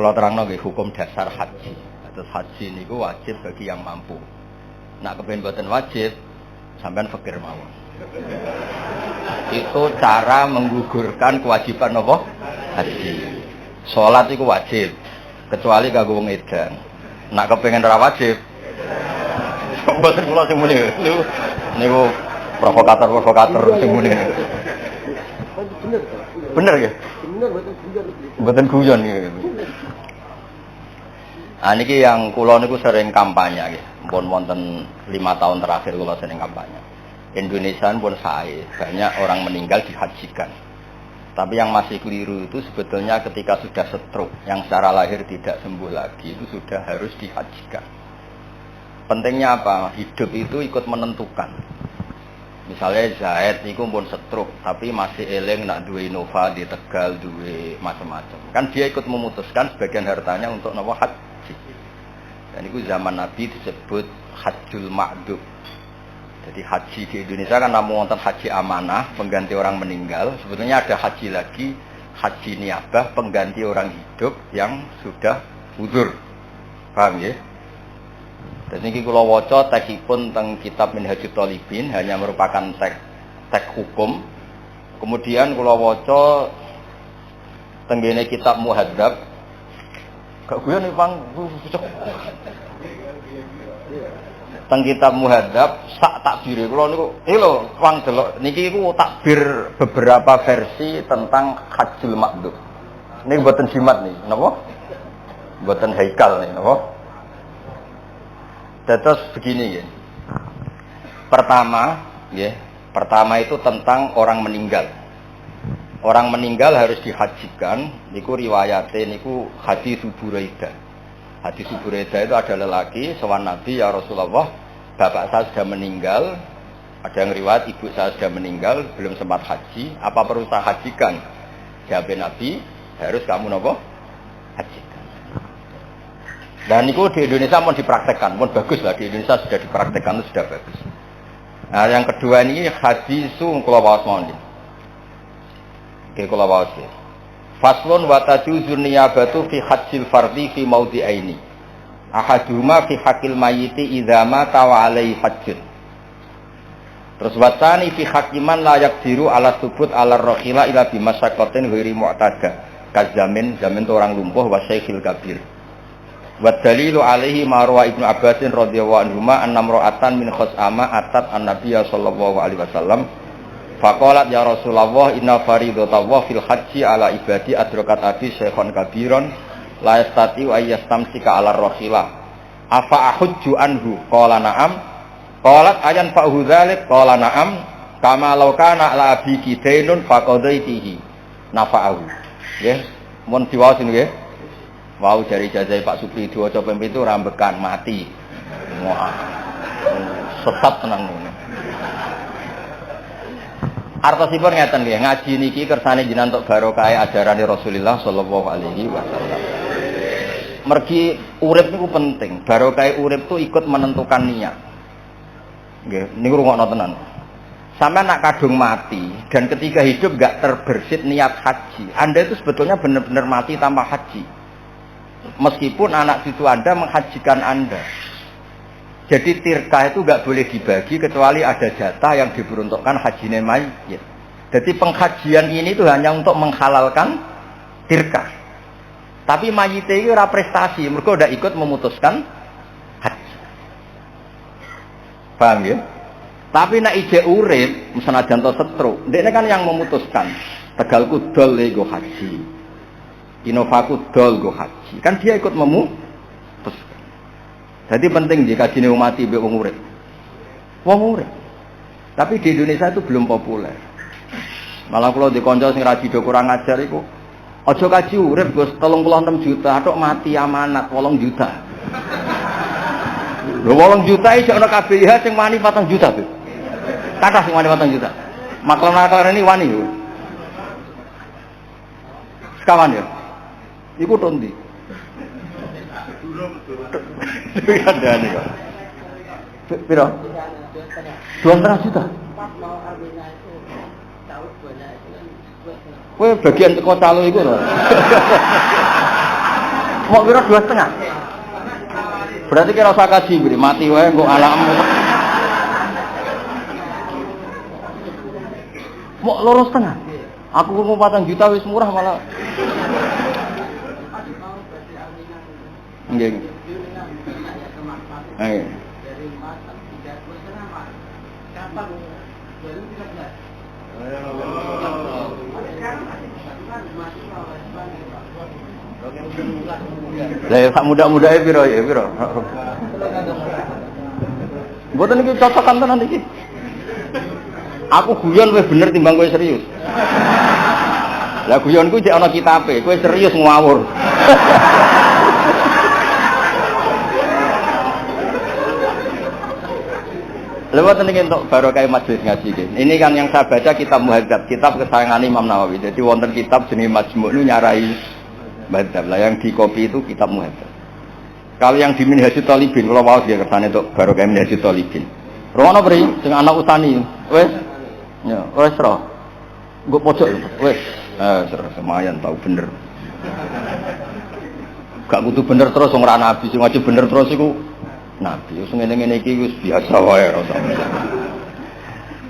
Kalau terangno nggih hukum dasar haji. Terus haji niku wajib bagi yang mampu. Nak kepen boten wajib, sampean fakir mawon. Itu cara menggugurkan kewajiban apa? Haji. Salat iku wajib, kecuali kanggo wong edan. Nak kepengin ora wajib. Boten kula sing muni. Niku provokator sing muni. Bener ya? Bener guyon ya. Ah niki yang kula niku sering kampanye nggih. Pun wonten 5 tahun terakhir kula sering kampanye. Indonesia pun sae, banyak orang meninggal dihajikan. Tapi yang masih keliru itu sebetulnya ketika sudah stroke, yang secara lahir tidak sembuh lagi itu sudah harus dihajikan. Pentingnya apa? Hidup itu ikut menentukan. Misalnya Zaid niku pun stroke, tapi masih eling nak duwe Innova di Tegal, duwe macam-macam. Kan dia ikut memutuskan sebagian hartanya untuk napa haji. Dan itu zaman Nabi disebut Hajjul Ma'dub. Jadi haji di Indonesia kan namun wonten haji amanah, pengganti orang meninggal. Sebetulnya ada haji lagi, haji niabah, pengganti orang hidup yang sudah uzur. Paham ya? Dan ini kula waca tekipun teng kitab Minhajut Thalibin, hanya merupakan teks hukum. Kemudian kula waca tenggene kitab Muhadzab. Gak gue nih Bang. Teng kitab Muhadzab sak takbire kula niku lho wong delok niki iku takbir beberapa versi tentang Hajjul Ma'dub. Niki mboten jimat nih, napa? Mboten haikal nih, napa? Terus begini ya. Pertama itu tentang orang meninggal. Orang meninggal harus dihajikan, niku riwayate niku hadis Buraidah. Hadis Buraidah itu ada lelaki sowan Nabi, ya Rasulullah, bapak saya sudah meninggal. Ada yang riwayat ibu saya sudah meninggal, belum sempat haji, apa perlu saya hajikan? Jawab Nabi, harus kamu napa? Hajikan. Dan niku di Indonesia mau dipraktekkan, pun bagus lah, di Indonesia sudah dipraktekkan, itu sudah bagus. Nah, yang kedua ini hadis kula waos mawon. Oke, kula waos. Faslun wa tajuzun niyabatu fi hajjil fardhi fi maudhi'aini. Ahaduhuma fi haqqil mayyiti idza mata wa alaihi hajjun. Terus watani fi haqqiman la yaqdiru ala subut ala rakhila ila bi masyaqqatin ghairi mu'tada. Kazamin zaman orang lumpuh wa syekhil kabir. Wa dalilu alaihi ma rawa Ibnu Abbas radhiyallahu anhu ma anna imra'atan min khusama atat an-nabiy sallallahu alaihi wasallam. Faqalat ya Rasulullah inna faridatallah fil haji ala ibadi adrakat abi syekhon kabiron la yastati wa yastamsika ala rakhila afa ahujju anhu qala na'am qalat ayan fa'hu dzalik qala na'am kama law kana la abi kidainun faqadaitihi nafa'ahu nggih mun diwaos nggih wau jari jazai Pak Supri diwaca ping 7 rambekan mati wah sesat tenan ngono. Artosipun ngeten nggih, ngaji niki kersane jenengan tok barokah ajaran Rasulullah sallallahu alaihi wasallam. Mergi urip niku penting, barokah urip itu ikut menentukan niat. Nggih, niku rungokno tenan. Sampai nak kadung mati dan ketika hidup enggak terbersit niat haji, Anda itu sebetulnya benar-benar mati tanpa haji. Meskipun anak cucu Anda menghajikan Anda. Jadi tirkah itu nggak boleh dibagi kecuali ada jatah yang diperuntukkan hajine mayit. Jadi penghajian ini itu hanya untuk menghalalkan tirkah. Tapi mayit itu ora prestasi, mereka udah ikut memutuskan haji. Paham ya? Tapi nak ije urip, misalnya jantung stroke, dia kan yang memutuskan. Tegalku dol go haji, Innovaku dol go haji. Kan dia ikut memutuskan. Jadi penting jika jine mati mbek wong urip. Wong urip. Tapi di Indonesia itu belum populer. Malah kula di kanca sing raji do kurang ajar iku, aja kaji urip Gus 36 juta, tok mati amanat 8 juta. Lho 8 juta iki ana KBH sing wani 4 juta, Bu. Kathah sing wani 4 juta. Maklar-maklar ini wani yo. Sekawan yo. Iku tondi. Ada nih kok. Piro? 2,5 juta. Kowe bagian teko calo iku lho. Mau kira 2,5. Berarti kira usah kaji, mati wae kok alammu. Mau 2,5. Aku mau 4 juta wis murah malah. Nggih. Ayo. Lah sak muda-mudae piro ya piro. Mboten iki cocokan tenan iki. Aku guyon wis bener timbang kowe serius. Lah guyonku jek ana kitabe, kowe serius ngawur. Lewat ini untuk barokah majelis ngaji ini. Ini kan yang saya baca kitab Muhadzab, kitab kesayangan Imam Nawawi. Jadi wonten kitab jenis Majmu' itu nyarai Muhadzab. Lah yang di kopi itu kitab Muhadzab. Kalau yang di Minhajul Thalibin, kalau mau dia kersane untuk barokah Minhajul Thalibin. Rono beri, sing anak utani, wes, ya, wes roh, gue pojok, wes, semayan tahu bener. Gak kudu bener terus, orang nabi, sing wajib bener terus iku. Nabi, ngene-ngene iki wis biasa wae rasa.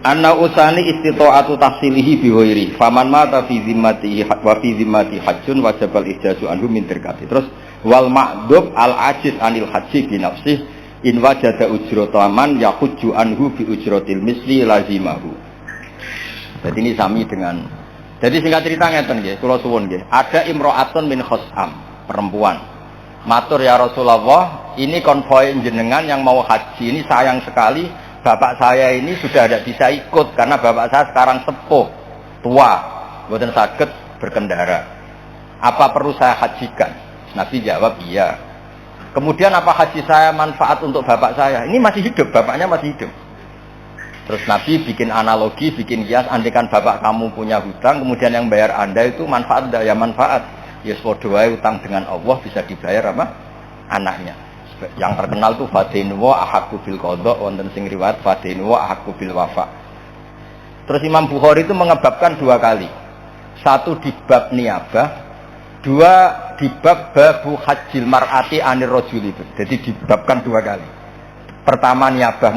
Anna usani istita'atu tahsilihi bi ghairi. Faman mata fi zimmatihi wa fi zimmati hajjun wajibal ijazu anhu min terkati. Terus wal ma'dub al ajiz anil haji bi nafsih in wajada ujrataman yahujju anhu bi ujratil misli lazimahu. Jadi ini sami dengan. Jadi singkat cerita ngeten nggih, kula suwun nggih. Ada imra'atun min khosam, perempuan. Matur ya Rasulullah, ini konvoi jenengan yang mau haji ini sayang sekali bapak saya ini sudah tidak bisa ikut karena bapak saya sekarang sepuh, tua, mboten saged berkendara. Apa perlu saya hajikan? Nabi jawab iya. Kemudian apa haji saya manfaat untuk bapak saya? Ini masih hidup, bapaknya masih hidup. Terus Nabi bikin analogi, bikin kias, andikan bapak kamu punya hutang, kemudian yang bayar Anda itu manfaat tidak? Ya manfaat. Ya sepodo wae utang dengan Allah bisa dibayar apa? Anaknya. Yang terkenal tuh fadainu wa ahaqqu bil qada, wonten sing riwayat fadainu wa ahaqqu bil wafa. Terus Imam Bukhari itu mengebabkan 2 kali. Satu di bab niyabah, 2 di bab babu hajjil mar'ati anir rajul itu. Jadi dibabkan 2 kali. Pertama niyabah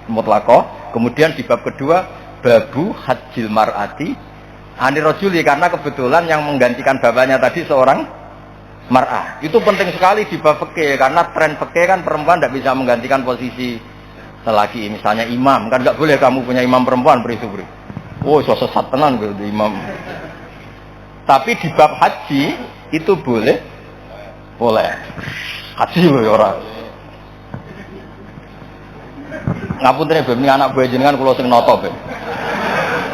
mutlaqah, kemudian di bab kedua babu hajjil mar'ati anir rajuli, karena kebetulan yang menggantikan bapaknya tadi seorang mar'ah. Itu penting sekali di bab fikih, karena tren fikih kan perempuan tidak bisa menggantikan posisi lelaki. Misalnya imam, kan nggak boleh kamu punya imam perempuan beri-beri. Oh, sesat tenan gitu imam. Tapi di bab haji itu boleh. Haji orang. Ngapunten ben anak buah jenengan kula sing nata ben.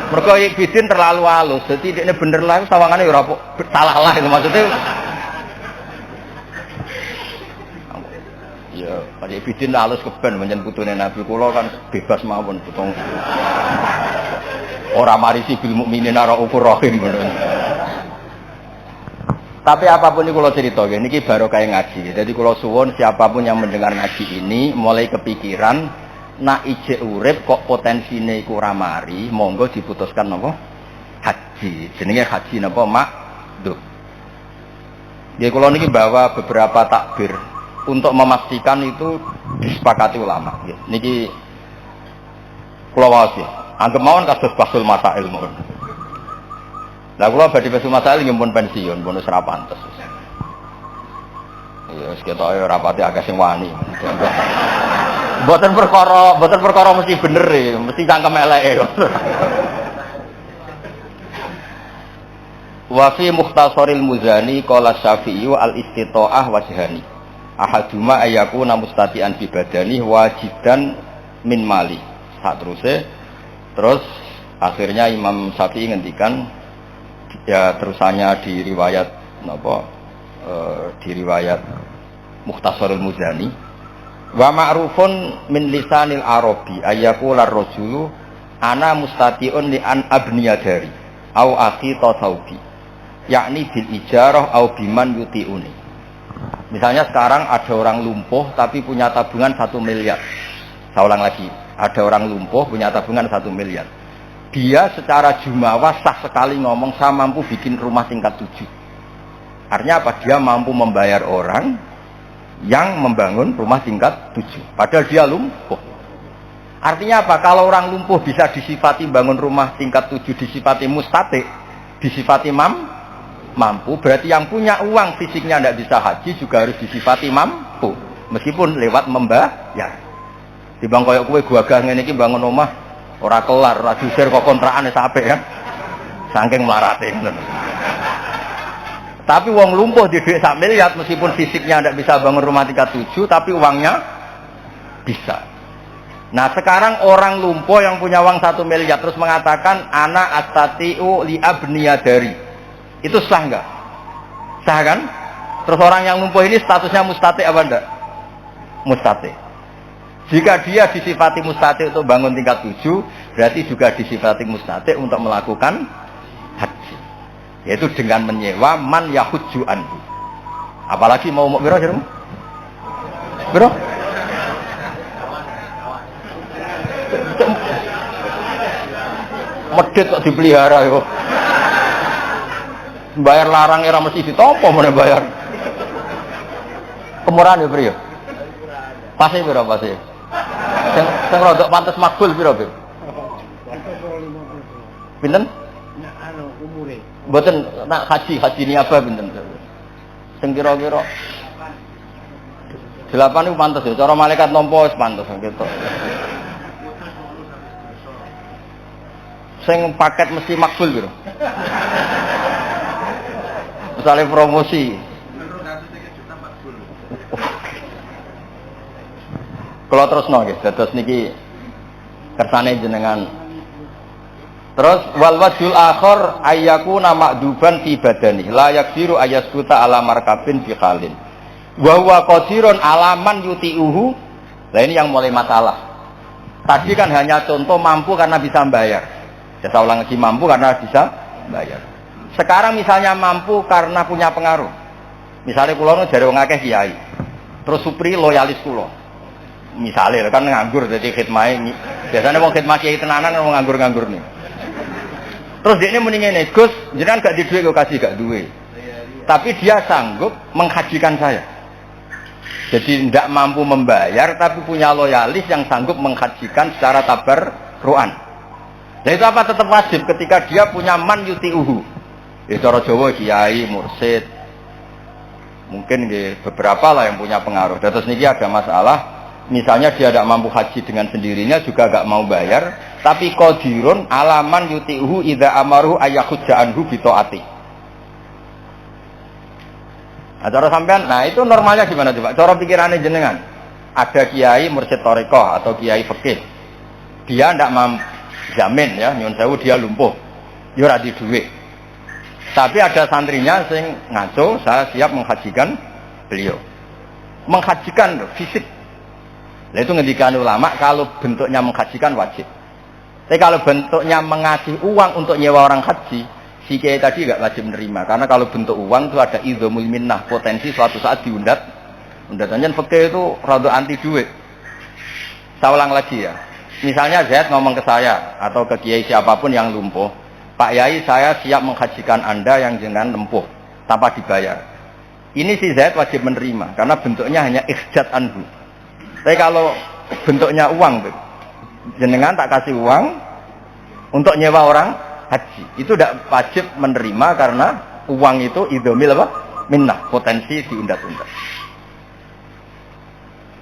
Mergo Ibidin terlalu halus, jadi ini bener lah, sawangane ora salah lah itu maksudnya. Ya, pada Ibidin halus keben menjen putune Nabi kula kan bebas mawon putung. Ora marisi bil mukminin raufur rahim bener. Tapi apapun ini kula cerita nggih niki barokah ngaji. Jadi kula suwun siapapun yang mendengar ngaji ini mulai kepikiran nak ijek urip kok potensine iku ora mari, monggo diputuskan napa? Haji. Jenenge haji napa makdub. Nggih kula niki bawa beberapa takbir untuk memastikan itu disepakati ulama nggih. Niki kula waos ya. Anggap mawon kados basul masail mawon. Lah kula badhe basul masail nggih pun pensiun, pun wis ora pantes. Ya wis ketoke ora pati akeh sing wani. Boten perkara mesti bener ya, mesti cangkem eleke. Wa fi mukhtasaril Muzani qala Syafi'i al-istita'ah wajhani. Ahaduma ayakuna mustati'an bi badani wajidan min mali. Terus akhirnya Imam Syafi'i ngendikan ya terusannya di riwayat napa di riwayat Mukhtasarul Muzani. Wa ma'rufun min lisanil arabi ayyaqula ar-rajulu ana mustati'un li an abniya dari au akhi tasawbi yakni bil ijarah au biman yuti'uni. Misalnya sekarang ada orang lumpuh tapi punya tabungan 1 miliar. Saya ulang lagi, ada orang lumpuh punya tabungan 1 miliar. Dia secara jumawa sah sekali ngomong saya mampu bikin rumah tingkat 7. Artinya apa? Dia mampu membayar orang yang membangun rumah tingkat 7. Padahal dia lumpuh. Artinya apa? Kalau orang lumpuh bisa disifati bangun rumah tingkat 7, disifati mustati, disifati mampu, berarti yang punya uang fisiknya tidak bisa haji juga harus disifati mampu, meskipun lewat membayar. Dibang koyok kue gua gah ngene iki bangun rumah ora kelar, ora diusir kok kontrakan sampe kan. Saking melarate ngono. Tapi wong lumpuh di dhuwit sak miliar meskipun fisiknya tidak bisa bangun rumah tingkat 7 tapi uangnya bisa. Nah sekarang orang lumpuh yang punya uang 1 miliar terus mengatakan ana astatiu li abniyadari, itu sah nggak? Sah kan? Terus orang yang lumpuh ini statusnya mustati apa enggak? Mustati. Jika dia disifati mustati untuk bangun tingkat 7, berarti juga disifati mustati untuk melakukan haji, yaitu dengan menyewa man yahujju anhu. Apalagi mau biro jermu? Biro? Medit kok dipelihara yo. Bayar larang era mesti ditompo meneh bayar. Kemurahan ya, Bro. Pasti piro pasti. Sing rodok pantes makbul piro, Bro? Pinten? Nak umure. Mboten nak haji ini apa pinten? Sing kira-kira 8 itu pantes ya. Cara malaikat nampa wis pantes gitu. Sing paket mesti makbul piro? Misalnya promosi. Kalau terus nggih, terus niki kersane jenengan. Terus wal wajul akhir ayyakuna ma'duban fi badani la yaksiru ayaskuta ala markabin fi khalin. Wa huwa qadirun alaman yuti'uhu. Nah ini yang mulai masalah. Tadi kan hanya contoh mampu karena bisa bayar. Saya ulang lagi, mampu karena bisa bayar. Sekarang misalnya mampu karena punya pengaruh. Misalnya kula nu jare wong akeh kiai. Terus supri loyalis kula. Misalnya kan nganggur jadi khidmah. Biasanya wong khidmah kiai tenanan wong nganggur-nganggur nih. Terus dia ini mendingin nih, Gus, jangan gak di duit gue kasih gak duit. Tapi dia sanggup menghajikan saya. Jadi tidak mampu membayar, tapi punya loyalis yang sanggup menghajikan secara tabarruan. Dan itu apa tetap wajib ketika dia punya man yuti'uhu. Cara Jawa kiai, mursid, mungkin beberapa lah yang punya pengaruh. Dan terus ini ada masalah, misalnya dia tidak mampu haji dengan sendirinya juga gak mau bayar, tapi qadirun alaman yuti'uhu idza amaruhu ayyahujja anhu bi taati. Nah, cara sampean, nah itu normalnya gimana coba? Cara pikirannya jenengan. Ada kiai mursyid thariqah atau kiai fikih. Dia ndak mampu jamin ya, nyun sewu dia lumpuh. Ya ora di duit. Tapi ada santrinya sing ngaco, saya siap menghajikan beliau. Menghajikan loh, fisik. Nah itu ngendikan ulama kalau bentuknya menghajikan wajib. Tapi kalau bentuknya mengasih uang untuk nyewa orang haji, si kiai tadi nggak wajib menerima. Karena kalau bentuk uang itu ada idzamul minnah, potensi suatu saat diundat. Undatannya fakir itu rada anti duit. Saya ulang lagi ya. Misalnya Zaid ngomong ke saya atau ke kiai siapapun yang lumpuh, Pak Yai saya siap menghajikan Anda yang jangan lumpuh tanpa dibayar. Ini si Zaid wajib menerima karena bentuknya hanya ikhjat anhu. Tapi kalau bentuknya uang, jenengan tak kasih uang untuk nyewa orang haji, itu tidak wajib menerima karena uang itu idzamil apa? Minnah, potensi diundat-undat.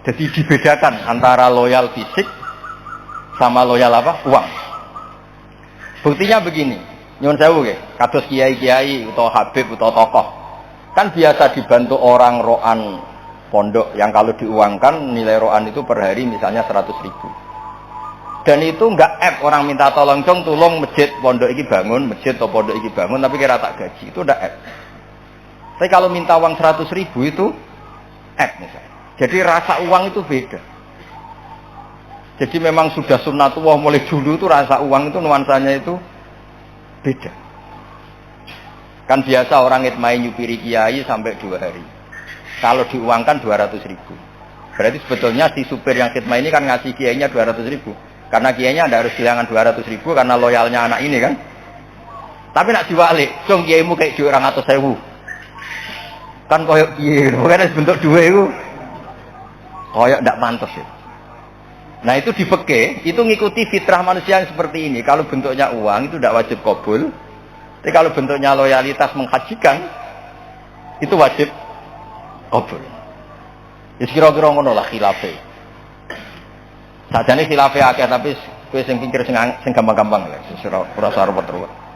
Jadi dibedakan antara loyal fisik sama loyal apa? Uang. Buktinya begini, nyuwun sewu nggih, kados kiai-kiai atau habib atau tokoh. Kan biasa dibantu orang roan pondok yang kalau diuangkan nilai roan itu per hari misalnya 100.000. Dan itu enggak orang minta tolong masjid pondok iki bangun, masjid atau pondok iki bangun tapi kira tak gaji, itu enggak Tapi kalau minta uang 100.000 itu misalnya. Jadi rasa uang itu beda. Jadi memang sudah sunnatullah mulai dulu itu rasa uang itu nuansanya itu beda. Kan biasa orang ngitmai nyupiri kiai sampai 2 hari. Kalau diuangkan 200.000. Berarti sebetulnya si supir yang khidmah ini kan ngasih kiainya 200.000. Karena kiainya tidak harus kehilangan 200.000 karena loyalnya anak ini kan. Tapi nak diwalik, dong kiaimu kayak 200.000. Kan koyo piye, bukan bentuk duwe iku koyo ndak pantes ya. Nah itu di fikih, itu ngikuti fitrah manusia yang seperti ini. Kalau bentuknya uang itu tidak wajib qabul. Tapi kalau bentuknya loyalitas menghajikan itu wajib qabul. Ya kira-kira ngono lah khilafe. Sajane khilafe akeh tapi kowe sing pikir sing gampang-gampang lah, ora usah repot-repot.